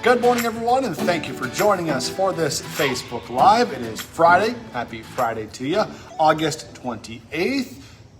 Good morning, everyone, and thank you for joining us for this Facebook Live. It is Friday. Happy Friday to you. August 28th. We're going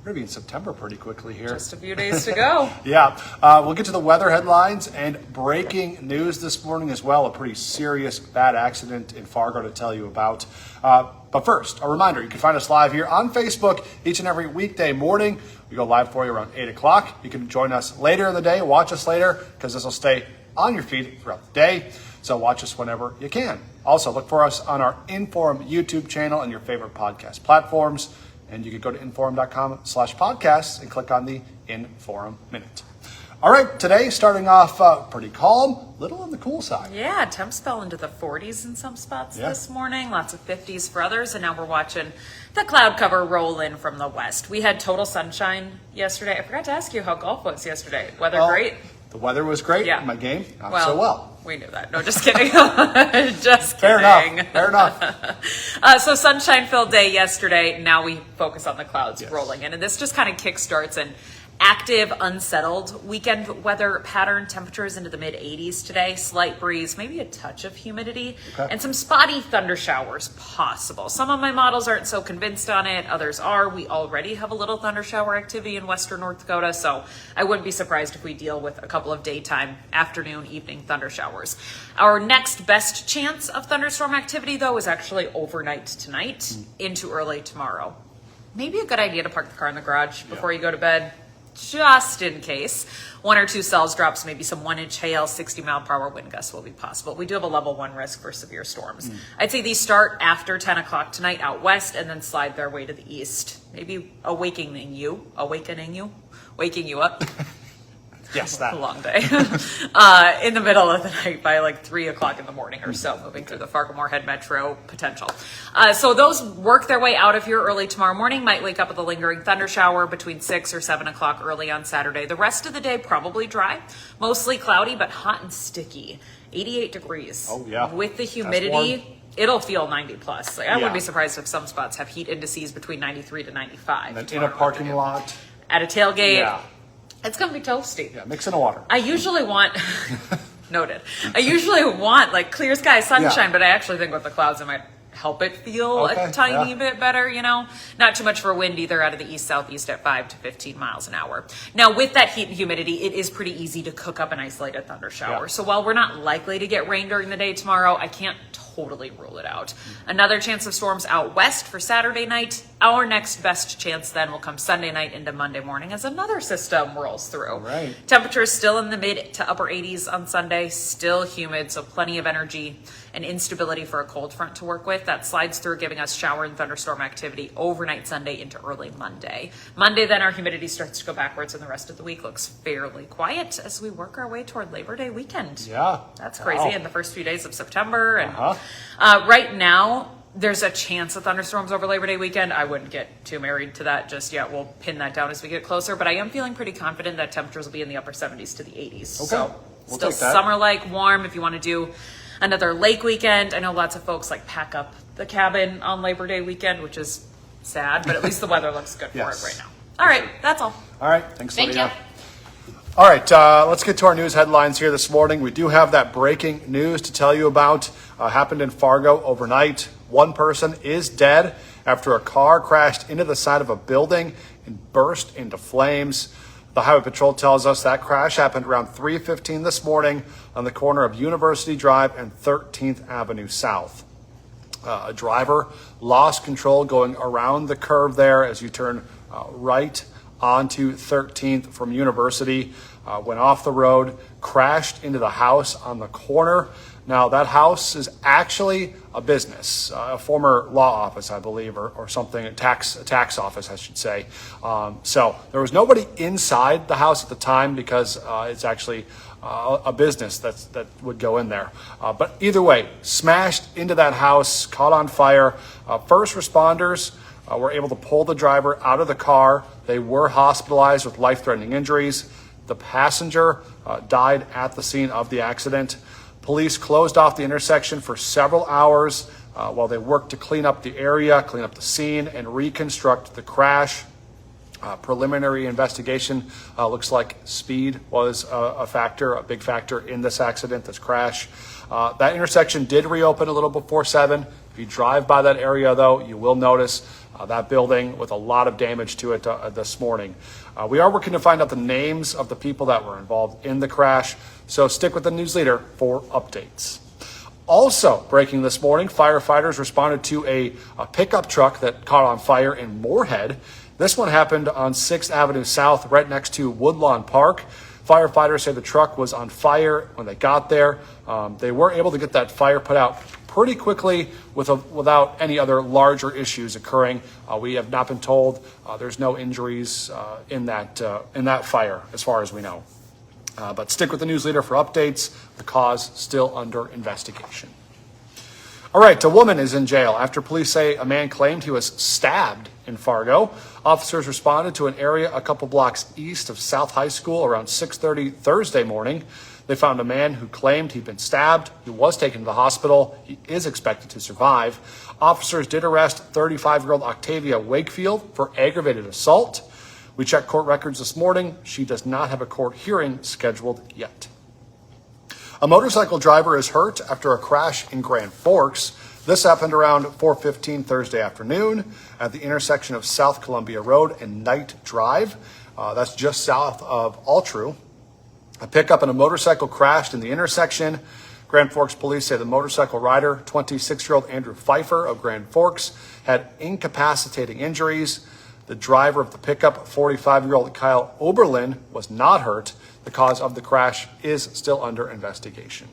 to be in September pretty quickly here. Just a few days to go. Yeah. We'll get to the weather headlines and breaking news this morning as well. A pretty serious bad accident in Fargo to tell you about. But first, a reminder, you can find us live here on Facebook each and every weekday morning. We go live for you around 8 o'clock. You can join us later in the day, watch us later, because this will stay on your feed throughout the day. So watch us whenever you can. Also, look for us on our Inform YouTube channel and your favorite podcast platforms. And you can go to inform.com/podcasts and click on the Inform Minute. All right, today starting off pretty calm, little on the cool side. Yeah, temps fell into the 40s in some spots this morning, lots of 50s for others, and now we're watching the cloud cover roll in from the west. We had total sunshine yesterday. I forgot to ask you how golf was yesterday. Weather great? The weather was great. Yeah. My game, not so well. We knew that. No, just kidding. Just Fair kidding. enough. Fair enough. So sunshine-filled day yesterday. Now we focus on the clouds rolling in. And this just kind of kickstarts an active, unsettled weekend weather pattern. Temperatures into the mid-80s today. Slight breeze, maybe a touch of humidity, and some spotty thunder showers possible. Some of my models aren't so convinced on it. Others are. We already have a little thunder shower activity in western North Dakota, so I wouldn't be surprised if we deal with a couple of daytime, afternoon, evening thunder showers. Our next best chance of thunderstorm activity, though, is actually overnight tonight into early tomorrow. Maybe a good idea to park the car in the garage before you go to bed, just in case. 1 or 2 cells drops, maybe some 1-inch hail, 60-mile-per-hour wind gusts will be possible. We do have a level 1 risk for severe storms. I'd say these start after 10 o'clock tonight out west and then slide their way to the east. Maybe waking you up. Yes, that. A long day. In the middle of the night by like 3 o'clock in the morning or so, moving through the Fargo-Moorhead Metro potential. So those work their way out of here early tomorrow morning, might wake up with a lingering thunder shower between 6 or 7 o'clock early on Saturday. The rest of the day probably dry, mostly cloudy, but hot and sticky. 88 degrees. Oh, yeah. With the humidity, it'll feel 90 plus. Like, I wouldn't be surprised if some spots have heat indices between 93 to 95. And then in a parking lot. At a tailgate. Yeah. It's going to be toasty. Yeah, mix in the water. I usually want, noted, I usually want like clear sky, sunshine, but I actually think with the clouds it might help it feel a tiny bit better, you know? Not too much for wind either out of the east-southeast at 5 to 15 miles an hour. Now, with that heat and humidity, it is pretty easy to cook up an isolated thunder shower. Yeah. So while we're not likely to get rain during the day tomorrow, I can't totally rule it out. Another chance of storms out west for Saturday night. Our next best chance then will come Sunday night into Monday morning as another system rolls through. Right. Temperatures still in the mid to upper 80s on Sunday, still humid, so plenty of energy and instability for a cold front to work with. That slides through, giving us shower and thunderstorm activity overnight Sunday into early Monday. Monday, then our humidity starts to go backwards, and the rest of the week looks fairly quiet as we work our way toward Labor Day weekend. Yeah. That's crazy in the first few days of September. And Uh-huh. right now, there's a chance of thunderstorms over Labor Day weekend. I wouldn't get too married to that just yet. We'll pin that down as we get closer, but I am feeling pretty confident that temperatures will be in the upper 70s to the 80s. Okay. So We'll still take that. summer-like warm if you want to do another lake weekend. I know lots of folks like pack up the cabin on Labor Day weekend, which is sad, but at least the weather looks good for it right now. All right, that's all. All right, thanks, Thank Lydia. you. All right, let's get to our news headlines here this morning. We do have that breaking news to tell you about. Happened in Fargo overnight. One person is dead after a car crashed into the side of a building and burst into flames. The Highway Patrol tells us that crash happened around 3:15 this morning on the corner of University Drive and 13th Avenue South. A driver lost control going around the curve there as you turn right onto 13th from University, went off the road, crashed into the house on the corner. Now, that house is actually a business, a former law office, I believe, or something, a tax office, I should say. So there was nobody inside the house at the time because it's actually a business that would go in there. But either way, smashed into that house, caught on fire. First responders were able to pull the driver out of the car. They were hospitalized with life-threatening injuries. The passenger died at the scene of the accident. Police closed off the intersection for several hours while they worked to clean up the area, clean up the scene, and reconstruct the crash. Preliminary investigation looks like speed was a big factor in this accident, this crash. That intersection did reopen a little before 7. If you drive by that area, though, you will notice that building with a lot of damage to it this morning. We are working to find out the names of the people that were involved in the crash, so stick with the news leader for updates. Also breaking this morning, firefighters responded to a pickup truck that caught on fire in Moorhead. This one happened on 6th Avenue South, right next to Woodlawn Park. Firefighters say the truck was on fire when they got there. They were able to get that fire put out pretty quickly without any other larger issues occurring. We have not been told. There's no injuries in that fire, as far as we know. But stick with the news leader for updates. The cause still under investigation. All right, a woman is in jail after police say a man claimed he was stabbed in Fargo. Officers responded to an area a couple blocks east of South High School around 6:30 Thursday morning. They found a man who claimed he'd been stabbed. He was taken to the hospital. He is expected to survive. Officers did arrest 35-year-old Octavia Wakefield for aggravated assault. We checked court records this morning. She does not have a court hearing scheduled yet. A motorcycle driver is hurt after a crash in Grand Forks. This happened around 4:15 Thursday afternoon at the intersection of South Columbia Road and Knight Drive. That's just south of Altru. A pickup and a motorcycle crashed in the intersection. Grand Forks police say the motorcycle rider, 26-year-old Andrew Pfeiffer of Grand Forks, had incapacitating injuries. The driver of the pickup, 45-year-old Kyle Oberlin, was not hurt. The cause of the crash is still under investigation.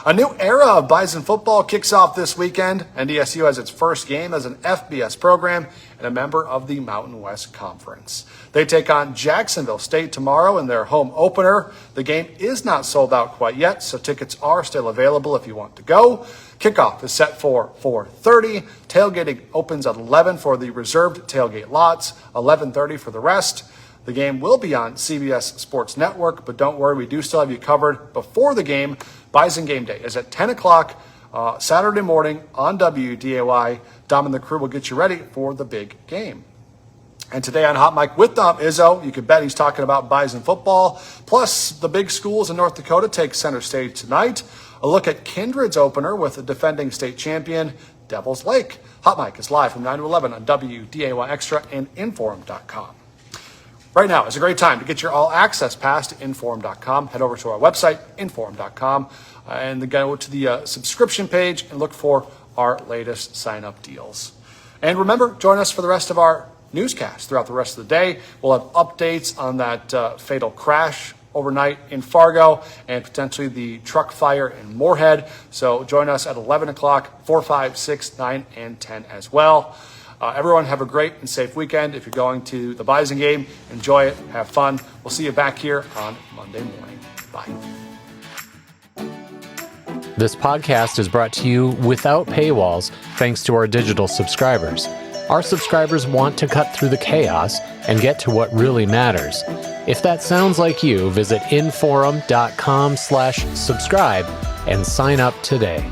A new era of Bison football kicks off this weekend. NDSU has its first game as an FBS program and a member of the Mountain West Conference. They take on Jacksonville State tomorrow in their home opener. The game is not sold out quite yet, so tickets are still available if you want to go. Kickoff is set for 4:30. Tailgating opens at 11 for the reserved tailgate lots, 11:30 for the rest. The game will be on CBS Sports Network, but don't worry, we do still have you covered before the game. Bison Game Day is at 10 o'clock Saturday morning on WDAY. Dom and the crew will get you ready for the big game. And today on Hot Mic with Dom Izzo, you can bet he's talking about Bison football. Plus, the big schools in North Dakota take center stage tonight. A look at Kindred's opener with the defending state champion, Devil's Lake. Hot Mic is live from 9 to 11 on WDAY Extra and Inform.com. Right now is a great time to get your all-access pass to Inform.com. Head over to our website, Inform.com, and then go to the subscription page and look for our latest sign-up deals. And remember, join us for the rest of our newscast throughout the rest of the day. We'll have updates on that fatal crash overnight in Fargo and potentially the truck fire in Moorhead. So join us at 11 o'clock, 4, 5, 6, 9, and 10 as well. Everyone have a great and safe weekend. If you're going to the Bison game, enjoy it, have fun. We'll see you back here on Monday morning. Bye. This podcast is brought to you without paywalls thanks to our digital subscribers. Our subscribers want to cut through the chaos and get to what really matters. If that sounds like you, visit inforum.com/subscribe and sign up today.